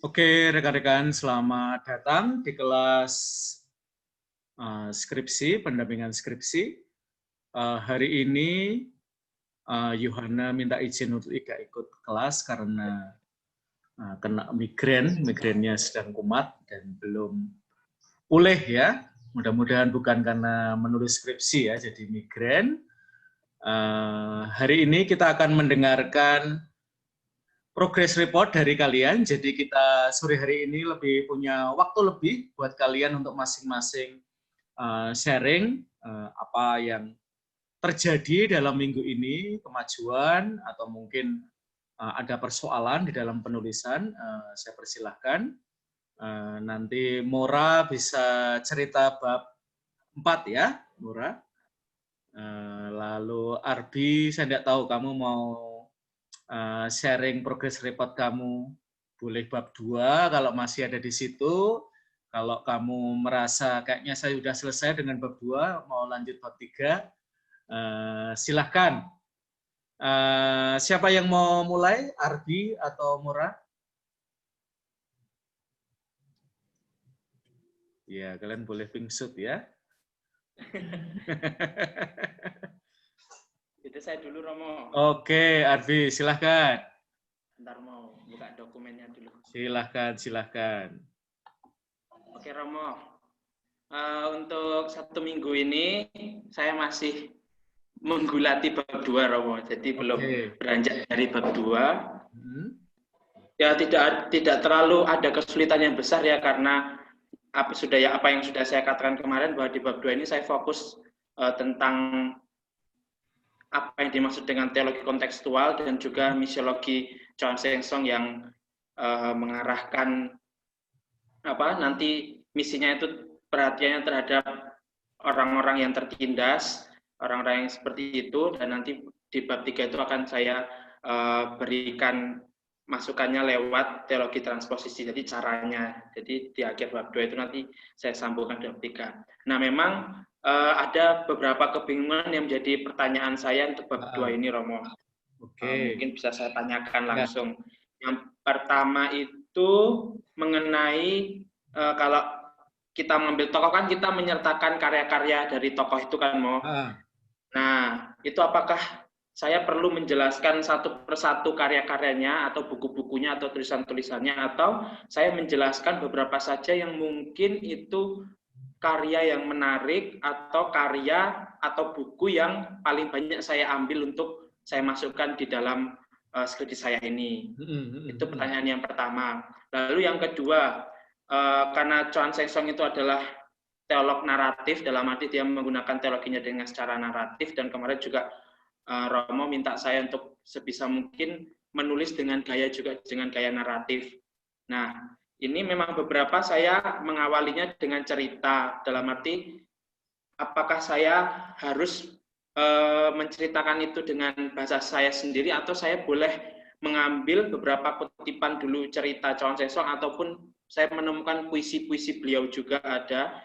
Oke, rekan-rekan, selamat datang di kelas skripsi, pendampingan skripsi. Hari ini Yohana minta izin untuk tidak ikut kelas karena kena migrainnya sedang kumat dan belum pulih ya. Mudah-mudahan bukan karena menulis skripsi ya, jadi migrain. Hari ini kita akan mendengarkan progress report dari kalian, jadi kita sore hari ini punya waktu lebih buat kalian untuk masing-masing sharing apa yang terjadi dalam minggu ini, kemajuan atau mungkin ada persoalan di dalam penulisan. Saya persilahkan. Nanti Mora bisa cerita bab 4 ya, Mora. Lalu Arbi, saya tidak tahu kamu mau sharing progress report kamu, boleh bab 2 kalau masih ada di situ. Kalau kamu merasa kayaknya saya sudah selesai dengan bab 2, mau lanjut bab 3, silahkan. Siapa yang mau mulai, Arbi atau Mura? Ya, kalian boleh pingsut ya. Itu saya dulu, Romo. Oke, Arbi, silahkan. Bentar mau buka dokumennya dulu. Silahkan. Oke, Romo. Untuk 1 minggu ini saya masih menggulati bab 2, Romo. Jadi belum beranjak dari bab 2. Ya tidak terlalu ada kesulitan yang besar ya, karena apa yang sudah saya katakan kemarin bahwa di bab 2 ini saya fokus tentang apa yang dimaksud dengan teologi kontekstual dan juga misiologi Chuan Sheng Song yang mengarahkan nanti misinya itu perhatiannya terhadap orang-orang yang tertindas, orang-orang yang seperti itu, dan nanti di bab 3 itu akan saya berikan masukannya lewat teologi transposisi, jadi caranya. Jadi di akhir bab 2 itu nanti saya sambungkan di bab 3. Nah, memang ada beberapa kebingungan yang menjadi pertanyaan saya untuk bab 2 ini, Romo. Mungkin bisa saya tanyakan langsung. Yang pertama itu mengenai kalau kita mengambil tokoh kan kita menyertakan karya-karya dari tokoh itu kan, Mo. Nah, itu apakah saya perlu menjelaskan satu persatu karya-karyanya atau buku-bukunya atau tulisan-tulisannya, atau saya menjelaskan beberapa saja yang mungkin itu karya yang menarik atau karya atau buku yang paling banyak saya ambil untuk saya masukkan di dalam skripsi saya ini. Itu pertanyaan yang pertama. Lalu yang kedua, karena Chuan Sheng Song itu adalah teolog naratif, dalam arti dia menggunakan teologinya dengan secara naratif, dan kemarin juga Romo minta saya untuk sebisa mungkin menulis dengan gaya naratif. Nah, ini memang beberapa saya mengawalinya dengan cerita, dalam arti apakah saya harus menceritakan itu dengan bahasa saya sendiri, atau saya boleh mengambil beberapa kutipan dulu cerita Chuan Sheng Song, ataupun saya menemukan puisi-puisi beliau juga ada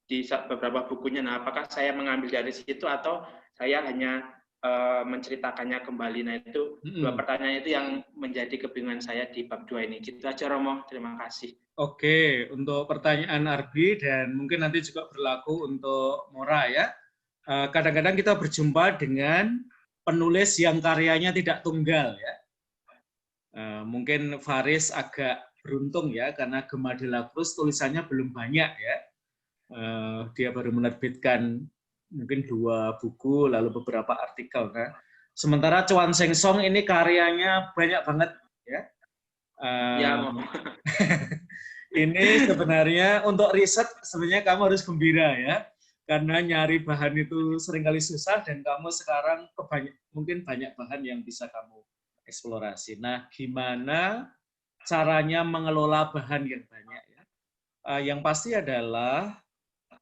di beberapa bukunya. Nah, apakah saya mengambil dari situ atau saya hanya menceritakannya kembali? Nah, itu dua pertanyaan itu yang menjadi kebingungan saya di bab 2 ini. Gitu aja, Romo. Terima kasih. Oke, untuk pertanyaan Arbi dan mungkin nanti juga berlaku untuk Mora ya. Kadang-kadang kita berjumpa dengan penulis yang karyanya tidak tunggal ya. Mungkin Faris agak beruntung ya, karena Gemma de la Cruz tulisannya belum banyak ya. Dia baru menerbitkan mungkin 2 buku, lalu beberapa artikel. Nah, sementara Chuan Sheng Song ini karyanya banyak banget ya. Ini sebenarnya untuk riset sebenarnya kamu harus gembira ya, karena nyari bahan itu seringkali susah dan kamu sekarang mungkin banyak bahan yang bisa kamu eksplorasi. Nah, gimana caranya mengelola bahan yang banyak ya? Yang pasti adalah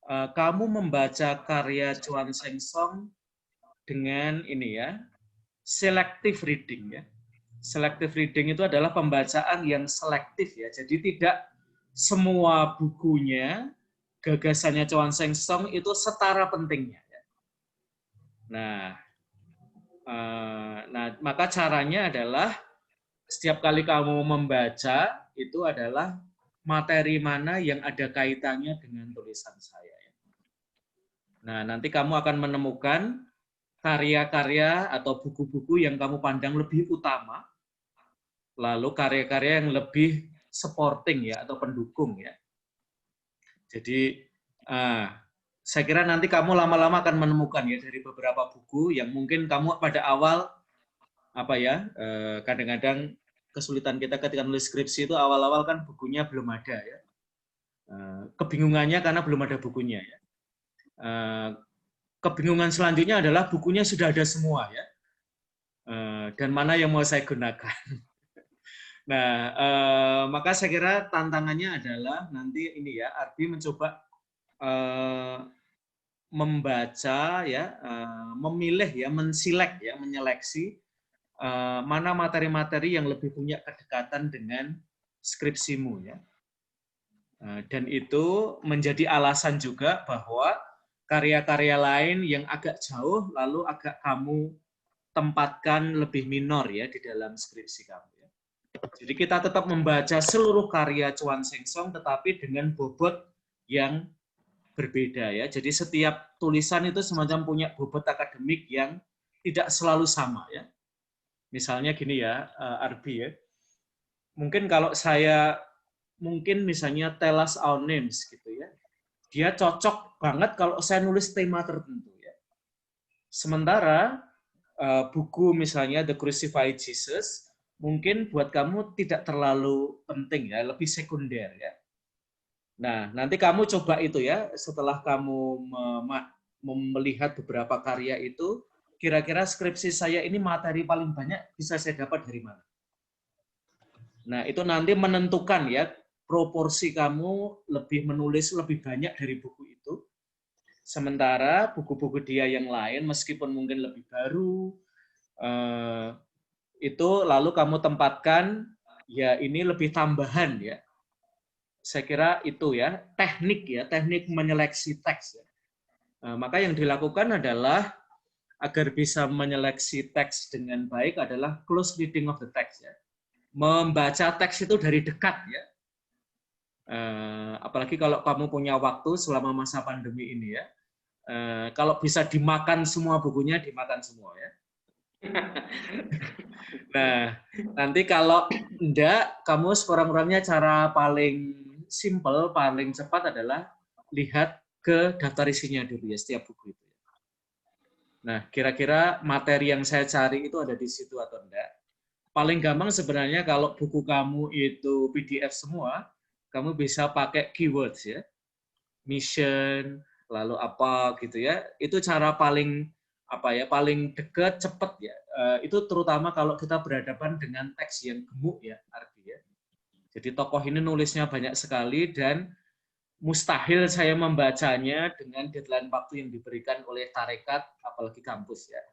kamu membaca karya Chuan Sheng Song dengan ini ya, selective reading ya. Selective reading itu adalah pembacaan yang selektif ya. Jadi tidak semua bukunya, gagasannya Chuan Sheng Song itu setara pentingnya. Nah, maka caranya adalah setiap kali kamu membaca itu adalah materi mana yang ada kaitannya dengan tulisan saya. Nah, nanti kamu akan menemukan karya-karya atau buku-buku yang kamu pandang lebih utama, lalu karya-karya yang lebih supporting ya atau pendukung ya. Jadi saya kira nanti kamu lama-lama akan menemukan ya dari beberapa buku yang mungkin kamu pada awal kadang-kadang kesulitan kita ketika nulis skripsi itu awal-awal kan bukunya belum ada ya. Kebingungannya karena belum ada bukunya ya. Kebingungan selanjutnya adalah bukunya sudah ada semua ya. Dan mana yang mau saya gunakan. Nah, maka saya kira tantangannya adalah nanti ini ya, Arbi mencoba membaca ya, memilih ya, menselect ya, menyeleksi mana materi-materi yang lebih punya kedekatan dengan skripsimu ya. Dan itu menjadi alasan juga bahwa karya-karya lain yang agak jauh lalu agak kamu tempatkan lebih minor ya di dalam skripsi kamu ya. Jadi kita tetap membaca seluruh karya Chuan Sheng Song tetapi dengan bobot yang berbeda ya. Jadi setiap tulisan itu semacam punya bobot akademik yang tidak selalu sama ya. Misalnya gini ya, Arbi ya. Mungkin kalau saya misalnya Tell Us Our Names gitu ya. Dia cocok banget kalau saya nulis tema tertentu ya. Sementara buku misalnya The Crucified Jesus mungkin buat kamu tidak terlalu penting ya, lebih sekunder ya. Nah, nanti kamu coba itu ya, setelah kamu melihat beberapa karya itu, kira-kira skripsi saya ini materi paling banyak bisa saya dapat dari mana? Nah, itu nanti menentukan ya, proporsi kamu lebih menulis lebih banyak dari buku itu. Sementara buku-buku dia yang lain, meskipun mungkin lebih baru, itu lalu kamu tempatkan, ya ini lebih tambahan ya. Saya kira itu ya, teknik menyeleksi teks. Ya. Maka yang dilakukan adalah, agar bisa menyeleksi teks dengan baik adalah close reading of the text. Ya. Membaca teks itu dari dekat ya. Apalagi kalau kamu punya waktu selama masa pandemi ini ya. Kalau bisa dimakan semua bukunya, dimakan semua ya. Nah, nanti kalau enggak, kamu sekurang-kurangnya cara paling simple, paling cepat adalah lihat ke daftar isinya dulu ya, setiap buku itu. Nah, kira-kira materi yang saya cari itu ada di situ atau enggak. Paling gampang sebenarnya kalau buku kamu itu PDF semua, kamu bisa pakai keywords ya. Mission, lalu apa gitu ya. Itu cara paling paling dekat, cepat ya. Itu terutama kalau kita berhadapan dengan teks yang gemuk ya, artinya. Jadi tokoh ini nulisnya banyak sekali dan mustahil saya membacanya dengan deadline waktu yang diberikan oleh tarekat, apalagi kampus ya.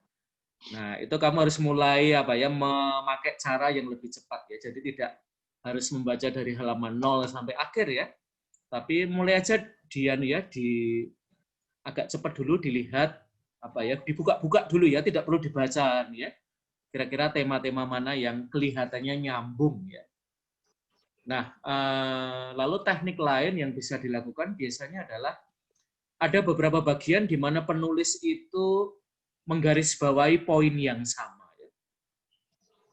Nah, itu kamu harus mulai memakai cara yang lebih cepat ya. Jadi tidak harus membaca dari halaman 0 sampai akhir ya. Tapi mulai aja agak cepat dulu dilihat dibuka-buka dulu ya, tidak perlu dibaca ya. Kira-kira tema-tema mana yang kelihatannya nyambung ya. Nah, lalu teknik lain yang bisa dilakukan biasanya adalah ada beberapa bagian di mana penulis itu menggarisbawahi poin yang sama. Ya.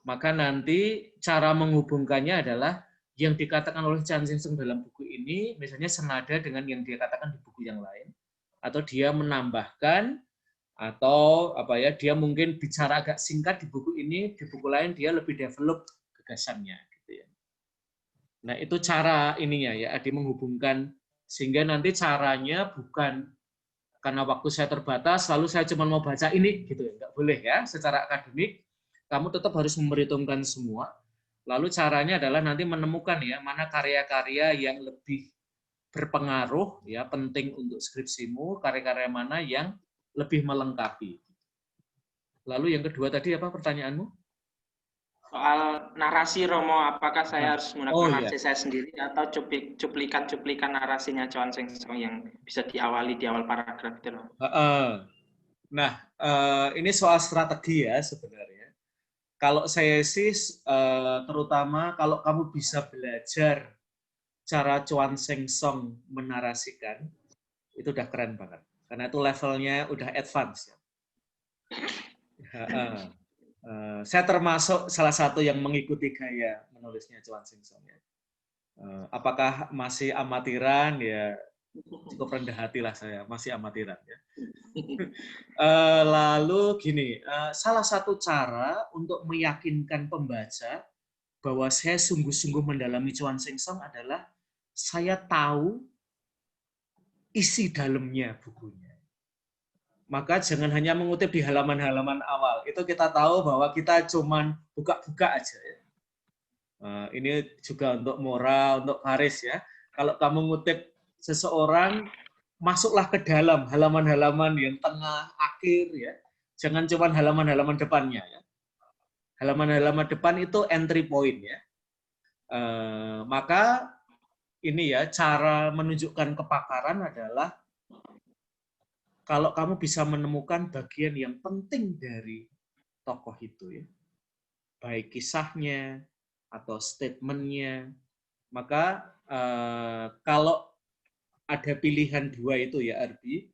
Maka nanti cara menghubungkannya adalah yang dikatakan oleh Chuan Sheng Song dalam buku ini, misalnya senada dengan yang dia katakan di buku yang lain, atau dia menambahkan, atau dia mungkin bicara agak singkat di buku ini, di buku lain dia lebih develop gagasannya. Gitu ya. Nah itu cara ininya ya, menghubungkan sehingga nanti caranya bukan karena waktu saya terbatas, lalu saya cuma mau baca ini, gitu ya, nggak boleh ya. Secara akademik, kamu tetap harus memperhitungkan semua. Lalu caranya adalah nanti menemukan ya mana karya-karya yang lebih berpengaruh, ya penting untuk skripsimu, karya-karya mana yang lebih melengkapi. Lalu yang kedua tadi apa pertanyaanmu? Soal narasi Romo, apakah saya harus menggunakan narasi saya sendiri atau cuplikan narasinya Chuan Sheng Song yang bisa diawali di awal paragraf itu? Nah, ini soal strategi ya sebenarnya. Kalau saya sih terutama kalau kamu bisa belajar cara Chuan Sheng Song menarasikan, itu udah keren banget. Karena itu levelnya udah advance. Ya. Saya termasuk salah satu yang mengikuti gaya menulisnya Chuan Sheng Song. Ya. Apakah masih amatiran? Ya cukup rendah hati lah saya, masih amatiran. Ya. Lalu gini, salah satu cara untuk meyakinkan pembaca bahwa saya sungguh-sungguh mendalami Chuan Sheng Song adalah saya tahu isi dalamnya bukunya. Maka jangan hanya mengutip di halaman-halaman awal. Itu kita tahu bahwa kita cuman buka-buka aja. Ya. Ini juga untuk Mora, untuk Faris ya. Kalau kamu ngutip seseorang, masuklah ke dalam halaman-halaman yang tengah, akhir ya. Jangan cuma halaman-halaman depannya ya. Halaman-halaman depan itu entry point ya. Maka ini ya cara menunjukkan kepakaran adalah kalau kamu bisa menemukan bagian yang penting dari tokoh itu ya. Baik kisahnya atau statementnya, maka kalau ada pilihan dua itu ya Arbi,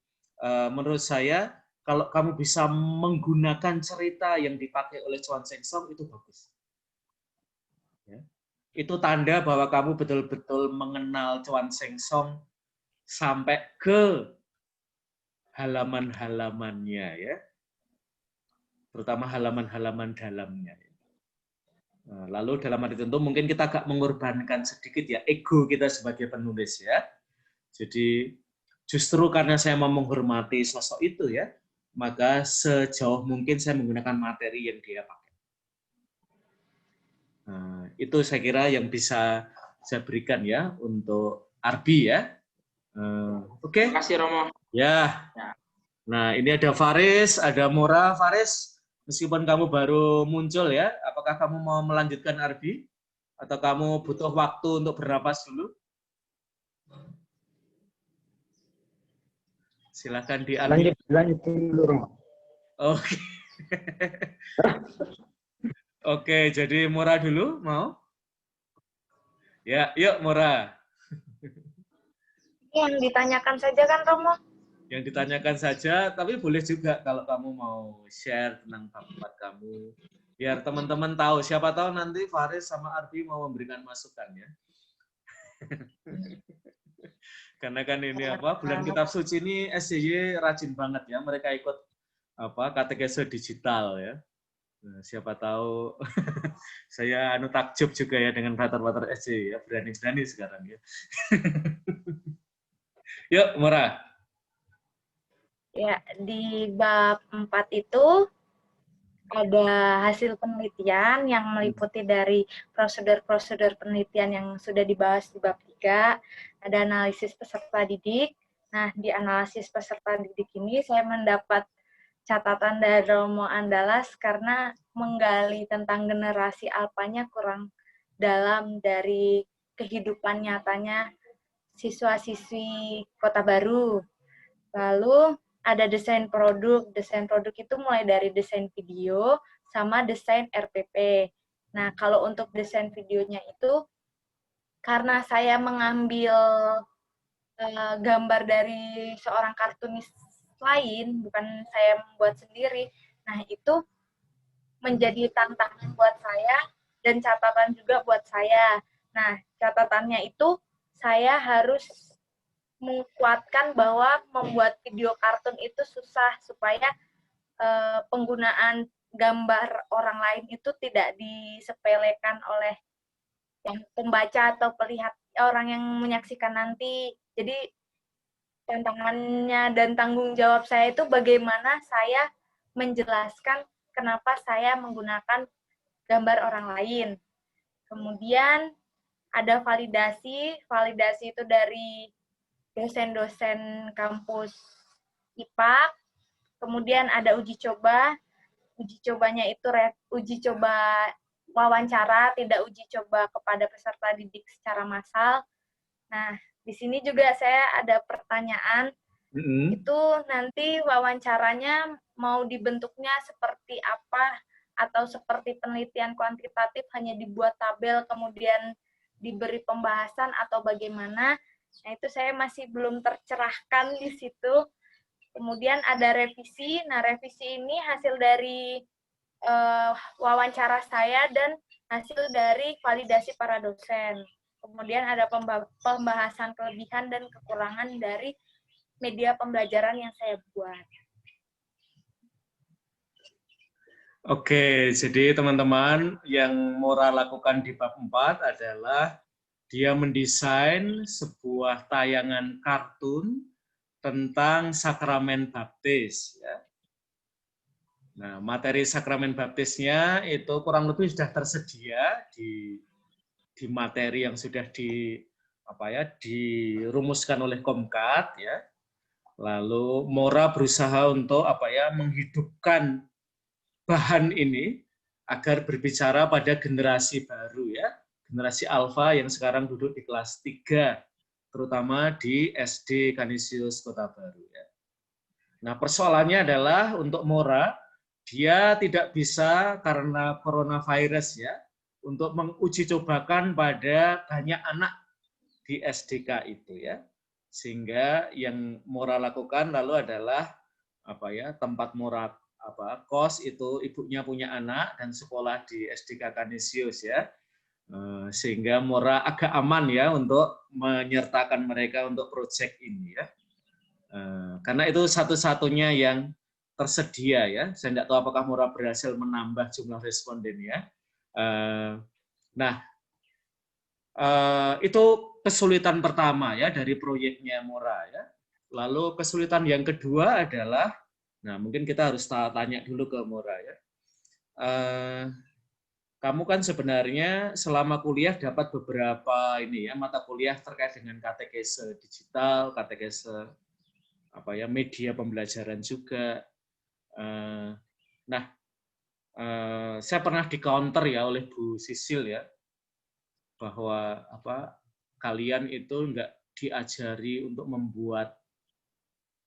menurut saya kalau kamu bisa menggunakan cerita yang dipakai oleh Chuan Sheng Song itu bagus. Ya. Itu tanda bahwa kamu betul-betul mengenal Chuan Sheng Song sampai ke halaman-halamannya ya, terutama halaman-halaman dalamnya. Lalu dalam arti tentu mungkin kita agak mengorbankan sedikit ya ego kita sebagai penulis ya. Jadi justru karena saya mau menghormati sosok itu ya, maka sejauh mungkin saya menggunakan materi yang dia pakai. Itu saya kira yang bisa saya berikan ya untuk Arbi ya. Oke. Terima kasih Romo. Ya. Nah ini ada Faris, ada Mora. Faris, meskipun kamu baru muncul ya, apakah kamu mau melanjutkan Arbi? Atau kamu butuh waktu untuk bernapas dulu? Silakan di lanjutin dulu Romo. Oke. Oke, jadi Mora dulu mau? Ya, yuk Mora. Yang ditanyakan saja kan Romo? Yang ditanyakan saja, tapi boleh juga kalau kamu mau share tentang bab kamu. Biar teman-teman tahu, siapa tahu nanti Faris sama Arbi mau memberikan masukan ya. Karena kan ini apa, bulan kitab suci ini SJY rajin banget ya, mereka ikut apa katekese digital ya. Nah, siapa tahu saya takjub juga ya dengan brother-brother SJY ya, berani-berani sekarang ya. Yuk, Mora. Ya, di bab 4 itu ada hasil penelitian yang meliputi dari prosedur-prosedur penelitian yang sudah dibahas di bab 3, ada analisis peserta didik. Nah, di analisis peserta didik ini saya mendapat catatan dari Romo Andalas karena menggali tentang generasi alpanya kurang dalam dari kehidupan nyatanya siswa-siswi Kota Baru. Lalu ada desain produk. Desain produk itu mulai dari desain video sama desain RPP. Nah, kalau untuk desain videonya itu, karena saya mengambil gambar dari seorang kartunis lain, bukan saya membuat sendiri. Nah, itu menjadi tantangan buat saya dan catatan juga buat saya. Nah, catatannya itu saya harus menguatkan bahwa membuat video kartun itu susah supaya penggunaan gambar orang lain itu tidak disepelekan oleh yang pembaca atau pelihat orang yang menyaksikan nanti. Jadi tantangannya dan tanggung jawab saya itu bagaimana saya menjelaskan kenapa saya menggunakan gambar orang lain. Kemudian ada validasi. Validasi itu dari dosen-dosen kampus IPAK, kemudian ada uji coba. Uji cobanya itu uji coba wawancara, tidak uji coba kepada peserta didik secara massal. Nah, di sini juga saya ada pertanyaan, itu nanti wawancaranya mau dibentuknya seperti apa? atau seperti penelitian kuantitatif hanya dibuat tabel kemudian diberi pembahasan atau bagaimana. Nah, itu saya masih belum tercerahkan di situ. Kemudian ada revisi. Nah, revisi ini hasil dari wawancara saya dan hasil dari validasi para dosen. Kemudian ada pembahasan kelebihan dan kekurangan dari media pembelajaran yang saya buat. Oke, jadi teman-teman yang Mora lakukan di bab 4 adalah dia mendesain sebuah tayangan kartun tentang sakramen baptis. Ya. Nah, materi sakramen baptisnya itu kurang lebih sudah tersedia di materi yang sudah dirumuskan oleh Komkat. Ya. Lalu Mora berusaha untuk menghidupkan bahan ini agar berbicara pada generasi baru, ya, generasi alfa yang sekarang duduk di kelas 3, terutama di SD Canisius Kota Baru. Ya. Nah, persoalannya adalah untuk Mora, dia tidak bisa karena coronavirus, ya, untuk menguji cobakan pada banyak anak di SDK itu, ya. Sehingga yang Mora lakukan lalu adalah tempat Mora kos itu ibunya punya anak dan sekolah di SDK Canisius, ya. Sehingga Mora agak aman, ya, untuk menyertakan mereka untuk proyek ini, ya. Karena itu satu-satunya yang tersedia, ya. Saya tidak tahu apakah Mora berhasil menambah jumlah responden, ya. Nah, itu kesulitan pertama, ya, dari proyeknya Mora, ya. Lalu kesulitan yang kedua adalah, nah mungkin kita harus tanya dulu ke Mora, ya. Kamu kan sebenarnya selama kuliah dapat beberapa mata kuliah terkait dengan katekese digital, katekese media pembelajaran juga. Nah, saya pernah di counter, ya, oleh Bu Sisil, ya, bahwa kalian itu enggak diajari untuk membuat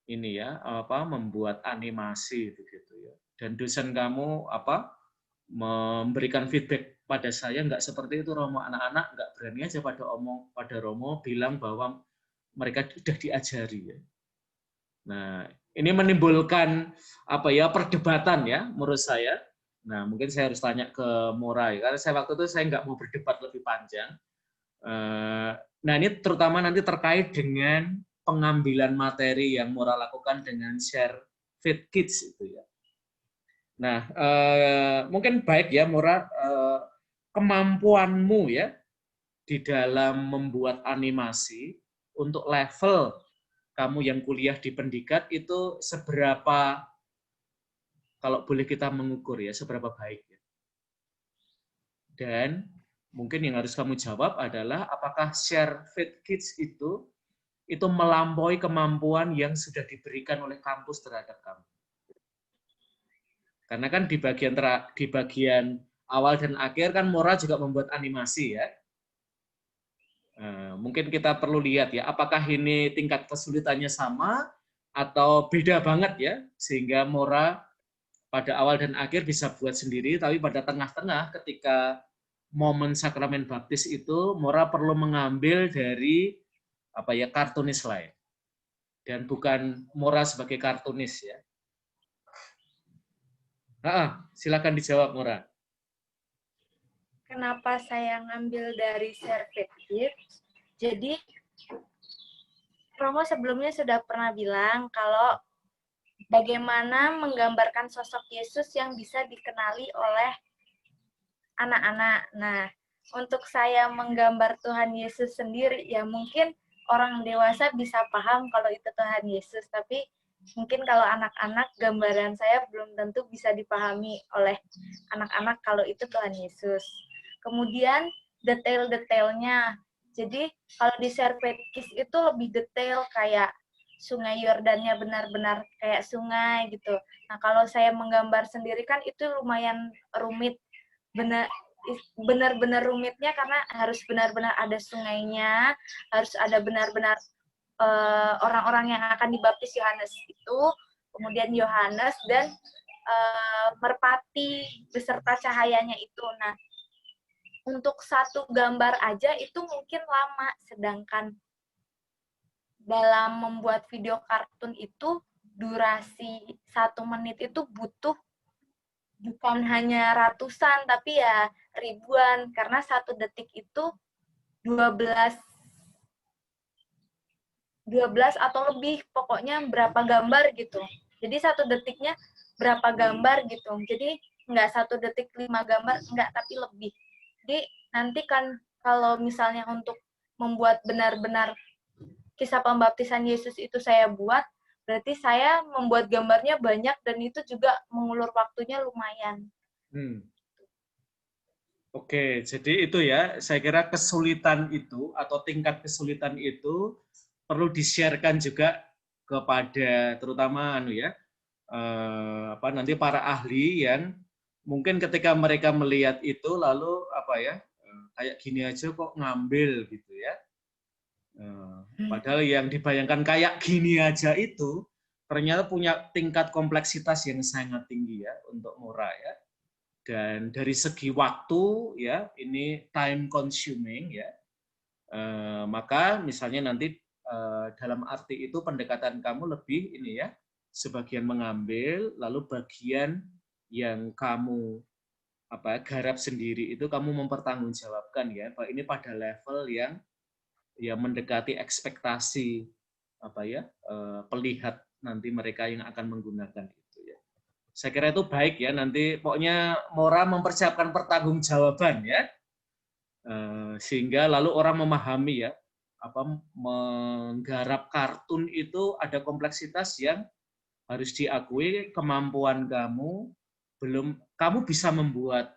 membuat animasi begitu, ya. Dan dosen kamu memberikan feedback pada saya enggak seperti itu, Romo. Anak-anak enggak berani aja pada Romo bilang bahwa mereka sudah diajari, ya. Nah, ini menimbulkan perdebatan, ya, menurut saya. Nah, mungkin saya harus tanya ke Mora, ya, karena saya waktu itu saya nggak mau berdebat lebih panjang. Nah, ini terutama nanti terkait dengan pengambilan materi yang Mora lakukan dengan share feed kids itu, ya. Nah, mungkin baik, ya, Mora, kemampuanmu, ya, di dalam membuat animasi untuk level kamu yang kuliah di pendikat itu seberapa, kalau boleh kita mengukur, ya, seberapa baik, ya. Dan mungkin yang harus kamu jawab adalah apakah share feed kids itu melampaui kemampuan yang sudah diberikan oleh kampus terhadap kamu. Karena kan di bagian awal dan akhir kan Mora juga membuat animasi, ya. Mungkin kita perlu lihat, ya, apakah ini tingkat kesulitannya sama atau beda banget, ya, sehingga Mora pada awal dan akhir bisa buat sendiri, tapi pada tengah-tengah ketika momen sakramen baptis itu Mora perlu mengambil dari kartunis lain. Dan bukan Mora sebagai kartunis, ya. Silakan dijawab, Mora. Kenapa saya ngambil dari share feed kids? Jadi, Romo sebelumnya sudah pernah bilang kalau bagaimana menggambarkan sosok Yesus yang bisa dikenali oleh anak-anak. Nah, untuk saya menggambar Tuhan Yesus sendiri, ya mungkin orang dewasa bisa paham kalau itu Tuhan Yesus, tapi mungkin kalau anak-anak, gambaran saya belum tentu bisa dipahami oleh anak-anak kalau itu Tuhan Yesus. Kemudian detail-detailnya. Jadi kalau di share feed kids itu lebih detail, kayak sungai Yordannya benar-benar kayak sungai gitu. Nah, kalau saya menggambar sendiri kan itu lumayan rumit. Benar-benar rumitnya karena harus benar-benar ada sungainya, harus ada benar-benar orang-orang yang akan dibaptis Yohanes itu, kemudian Yohanes, dan merpati beserta cahayanya itu. Nah, untuk satu gambar aja itu mungkin lama, sedangkan dalam membuat video kartun itu durasi 1 menit itu butuh bukan hanya ratusan, tapi ya ribuan, karena 1 detik itu 12 atau lebih, pokoknya berapa gambar gitu. Jadi 1 detiknya berapa gambar gitu. Jadi nggak 1 detik 5 gambar, nggak, tapi lebih. Jadi nanti kan kalau misalnya untuk membuat benar-benar kisah pembaptisan Yesus itu saya buat, berarti saya membuat gambarnya banyak dan itu juga mengulur waktunya lumayan. Oke, jadi itu ya, saya kira kesulitan itu atau tingkat kesulitan itu perlu di-share-kan juga kepada terutama nanti para ahli yang mungkin ketika mereka melihat itu lalu kayak gini aja kok ngambil gitu ya. Padahal yang dibayangkan kayak gini aja itu ternyata punya tingkat kompleksitas yang sangat tinggi ya untuk Mora ya. Dan dari segi waktu ya ini time consuming ya. Maka misalnya nanti dalam arti itu pendekatan kamu lebih ini ya, sebagian mengambil lalu bagian yang kamu garap sendiri itu kamu mempertanggungjawabkan ya, bahwa ini pada level yang ya mendekati ekspektasi pelihat nanti mereka yang akan menggunakan itu ya. Saya kira itu baik ya, nanti pokoknya Mora mempersiapkan pertanggungjawaban ya, sehingga lalu orang memahami ya, menggarap kartun itu ada kompleksitas yang harus diakui, kemampuan kamu kamu bisa membuat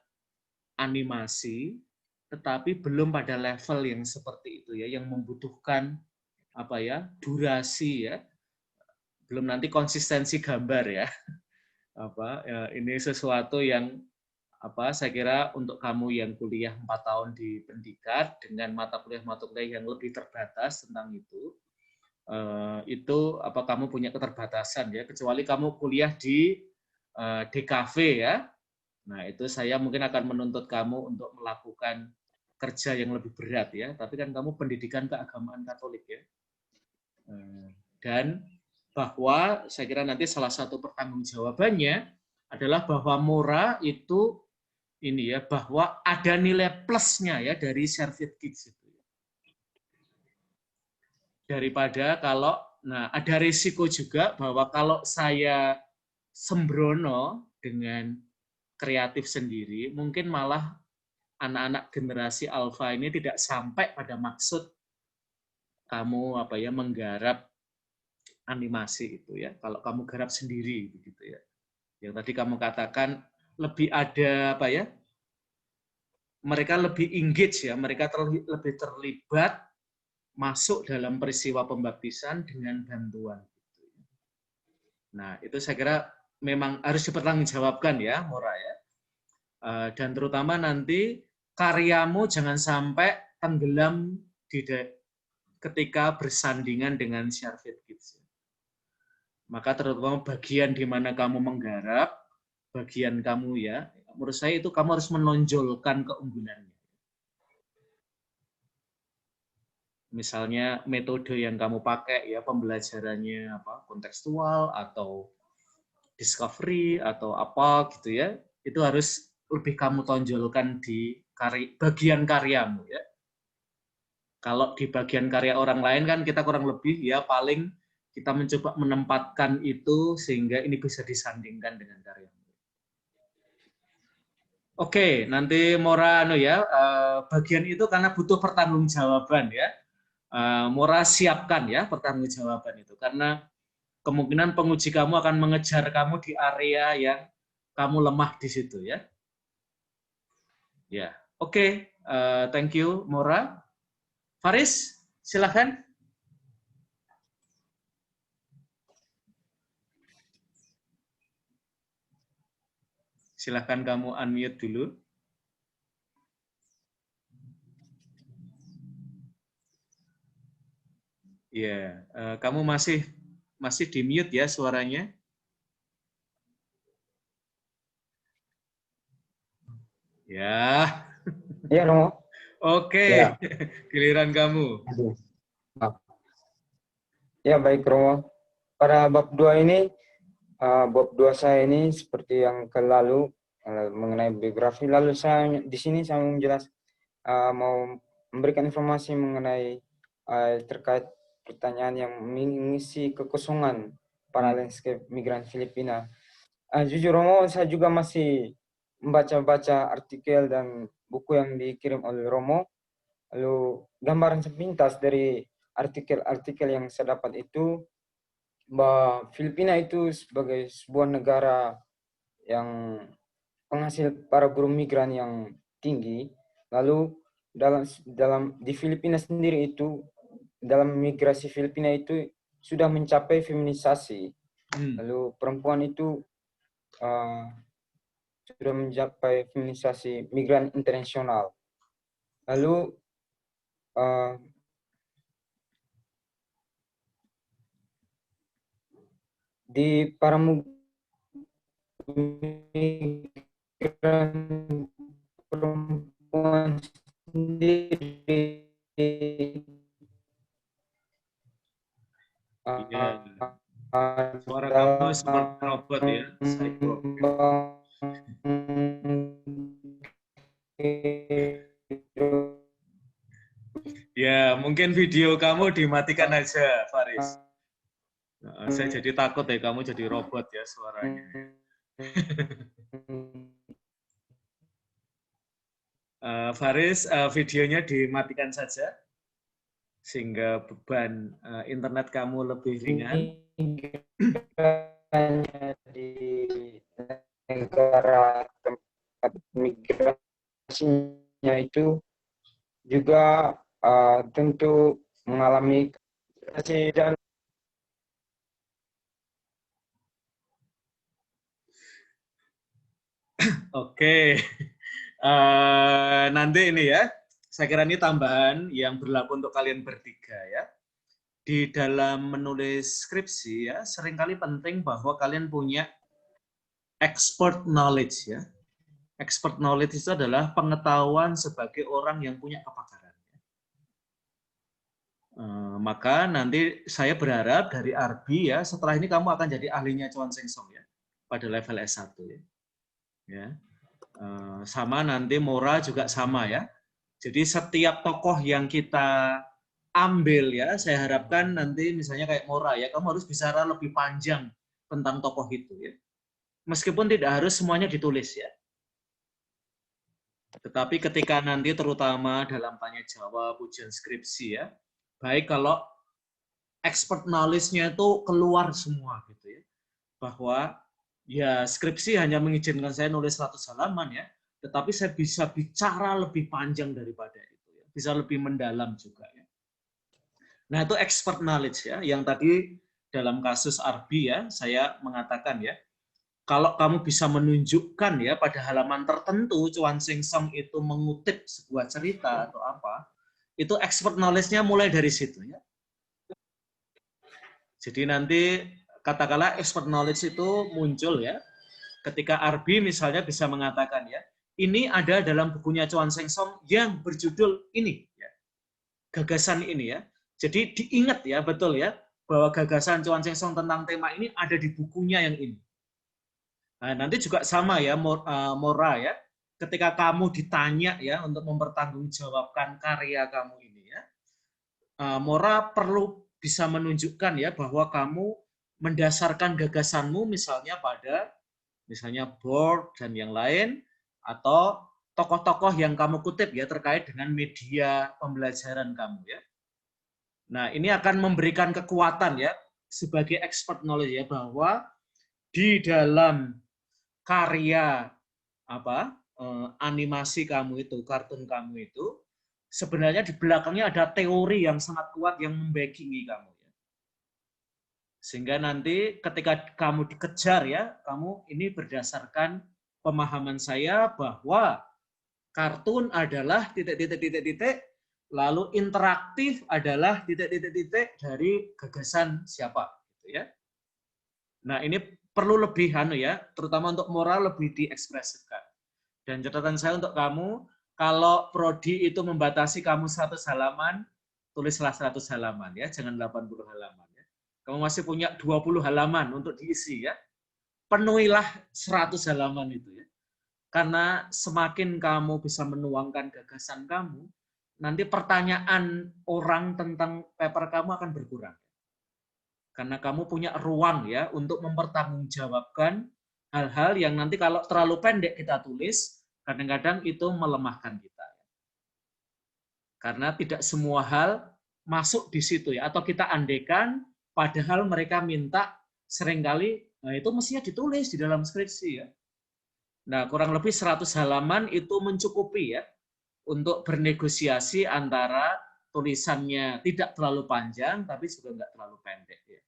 animasi, tetapi belum pada level yang seperti itu ya, yang membutuhkan durasi ya, belum nanti konsistensi gambar ya. Ini sesuatu yang saya kira untuk kamu yang kuliah 4 tahun di pendidikan dengan mata kuliah yang lebih terbatas tentang itu kamu punya keterbatasan ya, kecuali kamu kuliah di DKV ya. Nah, itu saya mungkin akan menuntut kamu untuk melakukan kerja yang lebih berat ya, tapi kan kamu pendidikan keagamaan Katolik ya. Dan bahwa saya kira nanti salah satu pertanggungjawabannya adalah bahwa Mora itu ini ya, bahwa ada nilai plusnya ya dari Share-It Kids itu. Daripada kalau, ada risiko juga bahwa kalau saya sembrono dengan kreatif sendiri, mungkin malah anak-anak generasi alfa ini tidak sampai pada maksud kamu menggarap animasi itu ya. Kalau kamu garap sendiri begitu ya. Yang tadi kamu katakan lebih ada mereka lebih engage ya, mereka lebih terlibat masuk dalam peristiwa pembaptisan dengan bantuan. Nah, itu saya kira memang harus dipertanggungjawabkan ya, Mora ya. Dan terutama nanti karyamu jangan sampai tenggelam ketika bersandingan dengan Share-It Kids. Maka terutama bagian di mana kamu menggarap, bagian kamu ya, menurut saya itu kamu harus menonjolkan keunggulannya. Misalnya metode yang kamu pakai ya, pembelajarannya kontekstual atau discovery atau apa gitu ya, itu harus lebih kamu tonjolkan di bagian karyamu ya. Kalau di bagian karya orang lain kan kita kurang lebih ya paling kita mencoba menempatkan itu sehingga ini bisa disandingkan dengan karyamu. Oke, nanti Mora bagian itu karena butuh pertanggungjawaban ya. Mora siapkan ya pertanggungjawaban itu karena kemungkinan penguji kamu akan mengejar kamu di area yang kamu lemah di situ ya. Ya, oke. Thank you Mora. Faris, silakan. Silakan kamu unmute dulu. Ya, kamu masih di mute ya suaranya. Ya. Iya, Romo. Oke, Ya. giliran kamu. Aduh. Maaf. Ya, baik, Romo. Pada bab 2 ini, bab 2 saya ini seperti yang lalu mengenai biografi. Lalu saya di sini saya mau memberikan informasi mengenai terkait pertanyaan yang mengisi kekosongan para landscape migran Filipina. Jujur, Romo, saya juga masih membaca-baca artikel dan buku yang dikirim oleh Romo. Lalu gambaran sepintas dari artikel-artikel yang saya dapat itu bahwa Filipina itu sebagai sebuah negara yang penghasil para buruh migran yang tinggi. Lalu di Filipina sendiri itu, dalam migrasi Filipina itu sudah mencapai feminisasi. Lalu perempuan itu sudah mencapai feminisasi migran internasional. Lalu di para migran perempuan sendiri Suara kamu seperti robot ya, cyborg. Ya, mungkin video kamu dimatikan aja, Faris. Saya jadi takut ya, kamu jadi robot ya suaranya. Faris, videonya dimatikan saja, sehingga beban internet kamu lebih ringan. Di negara tempat migrasinya itu juga tentu mengalami dan Oke, nanti ini ya, saya kira ini tambahan yang berlaku untuk kalian bertiga ya. Di dalam menulis skripsi ya, seringkali penting bahwa kalian punya expert knowledge ya. Expert knowledge itu adalah pengetahuan sebagai orang yang punya kepakaran. Maka nanti saya berharap dari Arbi ya, setelah ini kamu akan jadi ahlinya Chuan Seng Song ya, pada level S1 ya. Sama nanti Mora juga sama ya. Jadi setiap tokoh yang kita ambil ya, saya harapkan nanti misalnya kayak Mora ya, kamu harus bicara lebih panjang tentang tokoh itu ya. Meskipun tidak harus semuanya ditulis ya. Tetapi ketika nanti terutama dalam tanya jawab, ujian skripsi ya, baik kalau expert knowledge-nya itu keluar semua gitu ya. Bahwa ya skripsi hanya mengizinkan saya nulis 100 halaman ya, tetapi saya bisa bicara lebih panjang daripada itu ya. Bisa lebih mendalam juga ya. Nah, itu expert knowledge ya, yang tadi dalam kasus Arbi ya, saya mengatakan ya, kalau kamu bisa menunjukkan ya pada halaman tertentu Chuan Seng Song itu mengutip sebuah cerita atau apa, itu expert knowledge-nya mulai dari situ ya. Jadi nanti katakanlah expert knowledge itu muncul ya, ketika Arbi misalnya bisa mengatakan ya, ini ada dalam bukunya Chuan Seng Song yang berjudul ini, ya, gagasan ini ya. Jadi diingat ya, betul ya, bahwa gagasan Chuan Seng Song tentang tema ini ada di bukunya yang ini. Nah, nanti juga sama ya, Mora ya, ketika kamu ditanya ya untuk mempertanggungjawabkan karya kamu ini ya, Mora perlu bisa menunjukkan ya bahwa kamu mendasarkan gagasanmu misalnya pada misalnya board dan yang lain atau tokoh-tokoh yang kamu kutip ya terkait dengan media pembelajaran kamu ya. Nah, ini akan memberikan kekuatan ya sebagai expert knowledge ya bahwa di dalam karya animasi kamu itu, kartun kamu itu sebenarnya di belakangnya ada teori yang sangat kuat yang membackingi kamu ya. Sehingga nanti ketika kamu dikejar ya, kamu ini berdasarkan pemahaman saya bahwa kartun adalah titik-titik lalu interaktif adalah titik-titik dari gagasan siapa gitu ya. Nah, ini perlu lebih ya, terutama untuk moral lebih diekspresikan. Dan catatan saya untuk kamu, kalau prodi itu membatasi kamu 100 halaman, tulislah 100 halaman ya, jangan 80 halaman ya. Kamu masih punya 20 halaman untuk diisi ya. Penuhilah 100 halaman itu ya. Karena semakin kamu bisa menuangkan gagasan kamu, nanti pertanyaan orang tentang paper kamu akan berkurang. Karena kamu punya ruang ya untuk mempertanggungjawabkan hal-hal yang nanti kalau terlalu pendek kita tulis, kadang-kadang itu melemahkan kita. Karena tidak semua hal masuk di situ ya, atau kita andekan, padahal mereka minta seringkali, nah itu mestinya ditulis di dalam skripsi ya. Nah, kurang lebih 100 halaman itu mencukupi ya untuk bernegosiasi antara tulisannya tidak terlalu panjang tapi juga nggak terlalu pendek ya.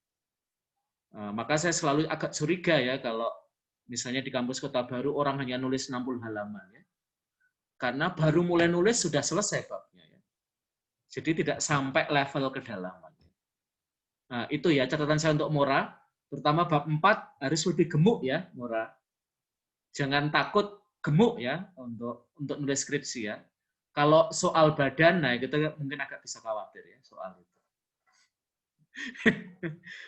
Maka saya selalu agak curiga ya kalau misalnya di kampus Kota Baru orang hanya nulis 60 halaman ya. Karena baru mulai nulis sudah selesai babnya ya. Jadi tidak sampai level kedalaman. Nah, itu ya catatan saya untuk Mora, terutama bab 4 harus lebih gemuk ya, Mora. Jangan takut gemuk ya untuk nulis skripsi ya. Kalau soal badan, nah kita mungkin agak bisa khawatir ya soal itu.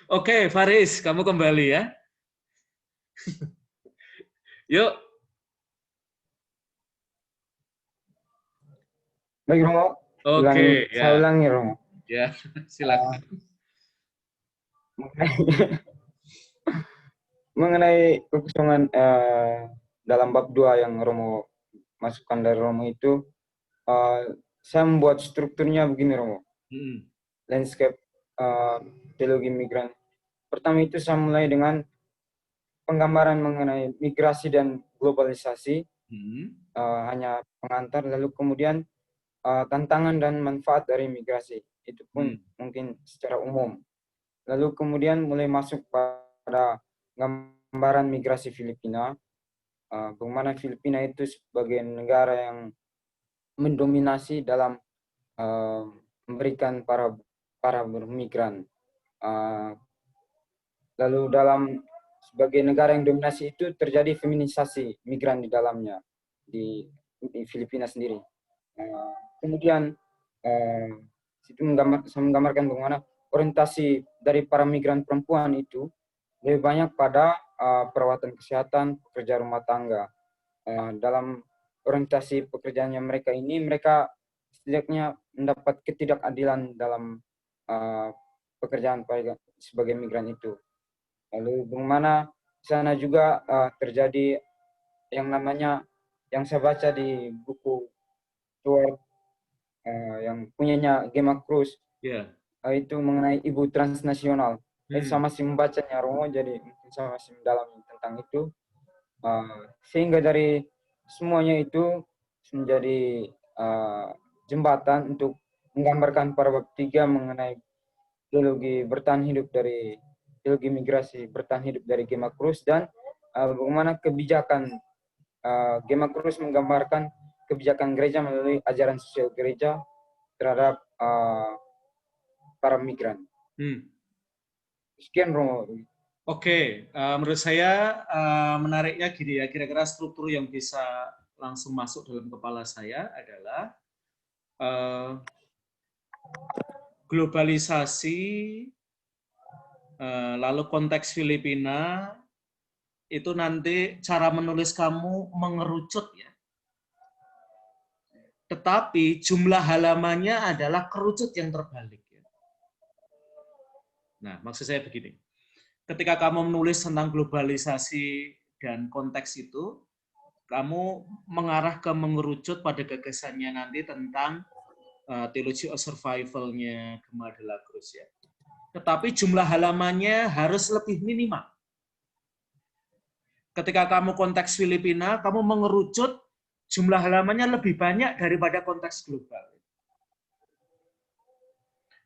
Oke, Faris, kamu kembali ya. Yuk. Baik, Romo. Oke, ya. Saya ulangi, Romo. Ya, silakan. Mengenai kekosongan dalam bab 2 yang Romo masukkan dari Romo itu, saya membuat strukturnya begini, Romo. Landscape teologi migran. Pertama itu saya mulai dengan penggambaran mengenai migrasi dan globalisasi, hanya pengantar, lalu kemudian tantangan dan manfaat dari migrasi, itu pun mungkin secara umum. Lalu kemudian mulai masuk pada gambaran migrasi Filipina, bagaimana Filipina itu sebagai negara yang mendominasi dalam memberikan para migran. Lalu dalam sebagai negara yang dominasi itu terjadi feminisasi migran di dalamnya di Filipina sendiri. Kemudian itu saya menggambarkan bagaimana orientasi dari para migran perempuan itu lebih banyak pada perawatan kesehatan, pekerja rumah tangga. Dalam orientasi pekerjaannya mereka ini, mereka setidaknya mendapat ketidakadilan dalam pekerjaan sebagai migran itu. Lalu bagaimana di sana juga terjadi yang namanya, yang saya baca di buku Stuart yang punyanya Gemma Cruz, itu mengenai ibu transnasional. Saya masih membacanya, Romo, jadi saya masih mendalami tentang itu. Sehingga dari semuanya itu menjadi jembatan untuk menggambarkan pada bab 3 mengenai teologi bertahan hidup dari teologi migrasi bertahan hidup dari Gemma Cruz, dan bagaimana kebijakan Gemma Cruz menggambarkan kebijakan gereja melalui ajaran sosial gereja terhadap para migran. Sekian, Romo. Oke, menurut saya menariknya gini ya, kira-kira struktur yang bisa langsung masuk dalam kepala saya adalah globalisasi, lalu konteks Filipina, itu nanti cara menulis kamu mengerucut ya. Tetapi jumlah halamannya adalah kerucut yang terbalik. Nah, maksud saya begini. Ketika kamu menulis tentang globalisasi dan konteks itu, kamu mengarah ke mengerucut pada gagasannya nanti tentang teologi of survival-nya Gemma de la Cruz ya. Tetapi jumlah halamannya harus lebih minimal. Ketika kamu konteks Filipina, kamu mengerucut jumlah halamannya lebih banyak daripada konteks global.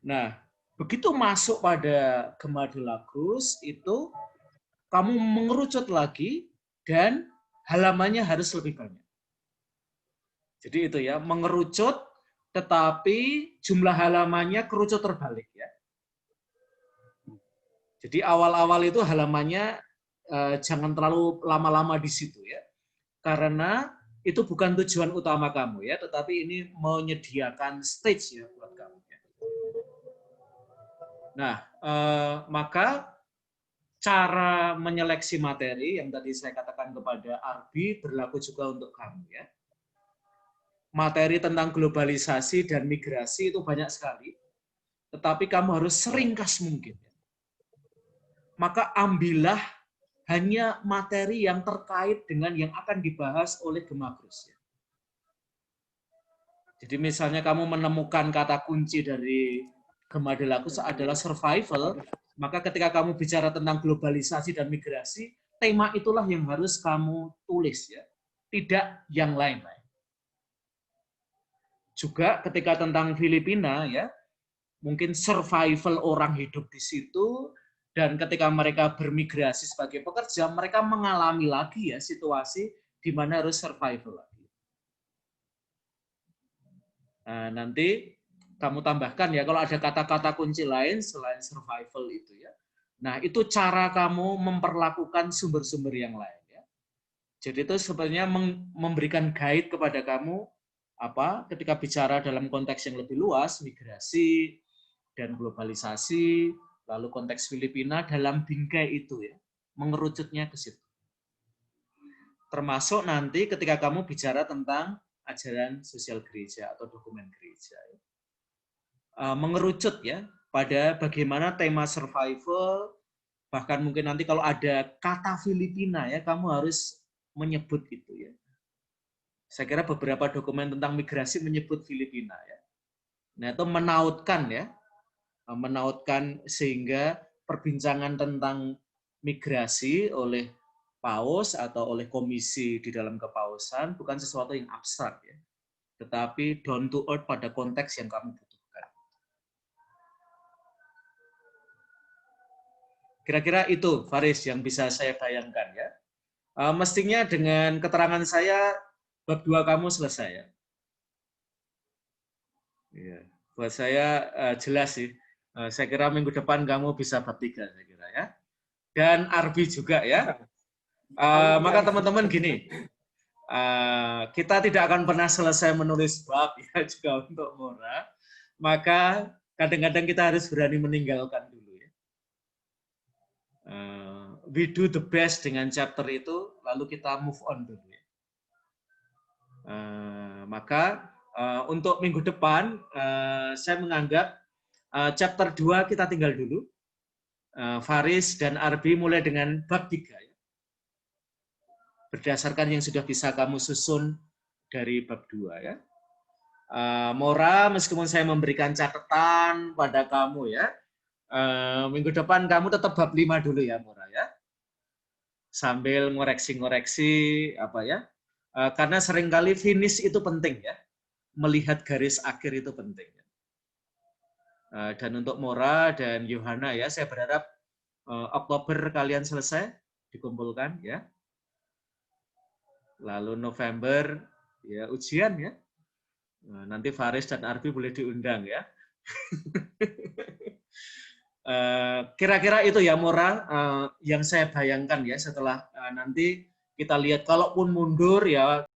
Nah, begitu masuk pada Gemma de la Cruz itu kamu mengerucut lagi dan halamannya harus lebih banyak. Jadi itu ya, mengerucut tetapi jumlah halamannya kerucut terbalik ya. Jadi awal-awal itu halamannya jangan terlalu lama-lama di situ ya. Karena itu bukan tujuan utama kamu ya, tetapi ini menyediakan stage ya buat kamu. Ya. Nah, maka cara menyeleksi materi yang tadi saya katakan kepada Arbi berlaku juga untuk kamu ya. Materi tentang globalisasi dan migrasi itu banyak sekali, tetapi kamu harus seringkas mungkin. Maka ambillah hanya materi yang terkait dengan yang akan dibahas oleh Gemagrus. Jadi misalnya kamu menemukan kata kunci dari Gema Delagus adalah survival, maka ketika kamu bicara tentang globalisasi dan migrasi, tema itulah yang harus kamu tulis ya, tidak yang lain-lain. Juga ketika tentang Filipina ya, mungkin survival orang hidup di situ. Dan ketika mereka bermigrasi sebagai pekerja, mereka mengalami lagi ya situasi di mana harus survival lagi. Nah, nanti kamu tambahkan ya kalau ada kata-kata kunci lain selain survival itu ya. Nah, itu cara kamu memperlakukan sumber-sumber yang lain ya. Jadi itu sebenarnya memberikan guide kepada kamu apa ketika bicara dalam konteks yang lebih luas, migrasi dan globalisasi. Lalu konteks Filipina dalam bingkai itu ya, mengerucutnya ke situ. Termasuk nanti ketika kamu bicara tentang ajaran sosial gereja atau dokumen gereja. Ya. Mengerucut ya pada bagaimana tema survival, bahkan mungkin nanti kalau ada kata Filipina ya, kamu harus menyebut itu ya. Saya kira beberapa dokumen tentang migrasi menyebut Filipina ya. Nah itu menautkan ya, menautkan sehingga perbincangan tentang migrasi oleh paus atau oleh komisi di dalam kepausan bukan sesuatu yang abstrak ya, tetapi down to earth pada konteks yang kamu butuhkan. Kira-kira itu Faris yang bisa saya bayangkan ya. Mestinya dengan keterangan saya bab 2 kamu selesai ya. Iya, buat saya jelas sih. Saya kira minggu depan kamu bisa bab 3 saya kira ya. Dan Arbi juga ya. Maka teman-teman gini, kita tidak akan pernah selesai menulis bab ya juga untuk Mora. Maka kadang-kadang kita harus berani meninggalkan dulu ya. We do the best dengan chapter itu, lalu kita move on dulu ya. Maka untuk minggu depan saya menganggap chapter 2 kita tinggal dulu. Faris dan Arbi mulai dengan bab 3 ya. Berdasarkan yang sudah bisa kamu susun dari bab 2 ya. Mora, meskipun saya memberikan catatan pada kamu ya, minggu depan kamu tetap bab 5 dulu ya Mora ya. Sambil ngoreksi-ngoreksi apa ya. Karena seringkali finish itu penting ya. Melihat garis akhir itu penting. Dan untuk Mora dan Yohana ya, saya berharap Oktober kalian selesai dikumpulkan ya. Lalu November ya ujian ya. Nanti Faris dan Arbi boleh diundang ya. Kira-kira itu ya Mora yang saya bayangkan ya setelah nanti kita lihat kalaupun mundur ya